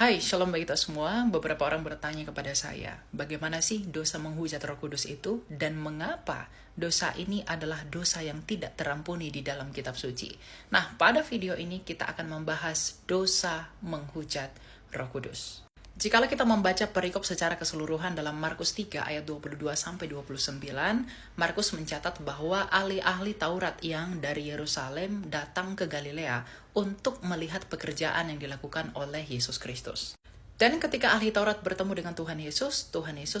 Hai, shalom bagi kita semua. Beberapa orang bertanya kepada saya, bagaimana sih dosa menghujat Roh Kudus itu dan mengapa dosa ini adalah dosa yang tidak terampuni di dalam kitab suci. Nah, pada video ini kita akan membahas dosa menghujat Roh Kudus. Jikalau kita membaca perikop secara keseluruhan dalam Markus 3 ayat 22-29, Markus mencatat bahwa ahli-ahli Taurat yang dari Yerusalem datang ke Galilea untuk melihat pekerjaan yang dilakukan oleh Yesus Kristus. Dan ketika ahli Taurat bertemu dengan Tuhan Yesus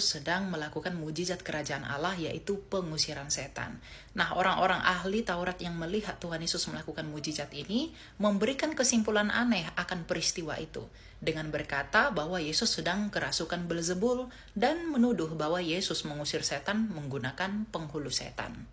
sedang melakukan mujizat kerajaan Allah, yaitu pengusiran setan. Nah, orang-orang ahli Taurat yang melihat Tuhan Yesus melakukan mujizat ini memberikan kesimpulan aneh akan peristiwa itu dengan berkata bahwa Yesus sedang kerasukan Belzebul dan menuduh bahwa Yesus mengusir setan menggunakan penghulu setan.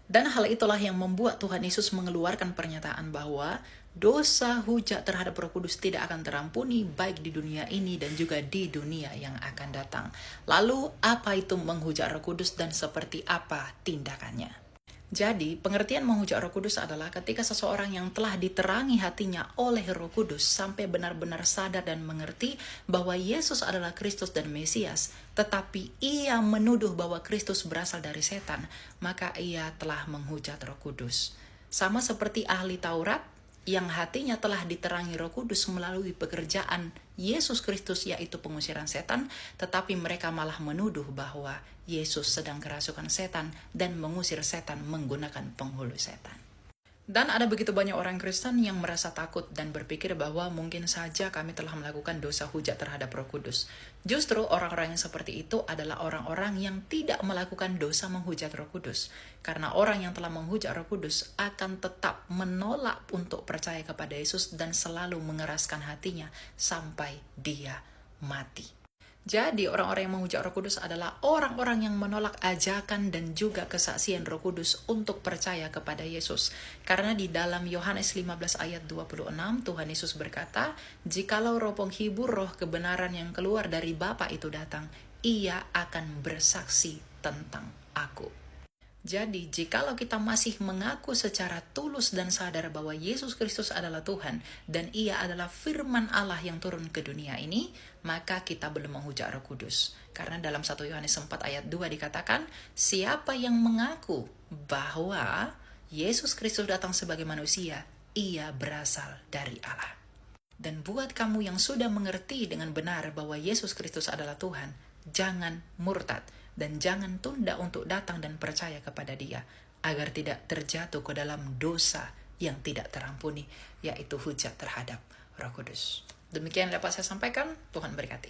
Dan hal itulah yang membuat Tuhan Yesus mengeluarkan pernyataan bahwa dosa hujat terhadap Roh Kudus tidak akan terampuni baik di dunia ini dan juga di dunia yang akan datang. Lalu apa itu menghujat Roh Kudus dan seperti apa tindakannya? Jadi, pengertian menghujat Roh Kudus adalah ketika seseorang yang telah diterangi hatinya oleh Roh Kudus sampai benar-benar sadar dan mengerti bahwa Yesus adalah Kristus dan Mesias, tetapi ia menuduh bahwa Kristus berasal dari setan, maka ia telah menghujat Roh Kudus. Sama seperti ahli Taurat yang hatinya telah diterangi Roh Kudus melalui pekerjaan Yesus Kristus, yaitu pengusiran setan, tetapi mereka malah menuduh bahwa Yesus sedang kerasukan setan dan mengusir setan menggunakan penghulu setan. Dan ada begitu banyak orang Kristen yang merasa takut dan berpikir bahwa mungkin saja kami telah melakukan dosa hujat terhadap Roh Kudus. Justru orang-orang yang seperti itu adalah orang-orang yang tidak melakukan dosa menghujat Roh Kudus. Karena orang yang telah menghujat Roh Kudus akan tetap menolak untuk percaya kepada Yesus dan selalu mengeraskan hatinya sampai dia mati. Jadi orang-orang yang menghujat Roh Kudus adalah orang-orang yang menolak ajakan dan juga kesaksian Roh Kudus untuk percaya kepada Yesus. Karena di dalam Yohanes 15 ayat 26 Tuhan Yesus berkata, "Jikalau roh penghibur, roh kebenaran yang keluar dari Bapa itu datang, ia akan bersaksi tentang aku." Jadi, jikalau kita masih mengaku secara tulus dan sadar bahwa Yesus Kristus adalah Tuhan dan Ia adalah firman Allah yang turun ke dunia ini, maka kita belum menghujat Roh Kudus. Karena dalam 1 Yohanes 4 ayat 2 dikatakan, siapa yang mengaku bahwa Yesus Kristus datang sebagai manusia, ia berasal dari Allah. Dan buat kamu yang sudah mengerti dengan benar bahwa Yesus Kristus adalah Tuhan, jangan murtad dan jangan tunda untuk datang dan percaya kepada Dia, agar tidak terjatuh ke dalam dosa yang tidak terampuni, yaitu hujat terhadap Roh Kudus. Demikian dapat saya sampaikan, Tuhan berkati.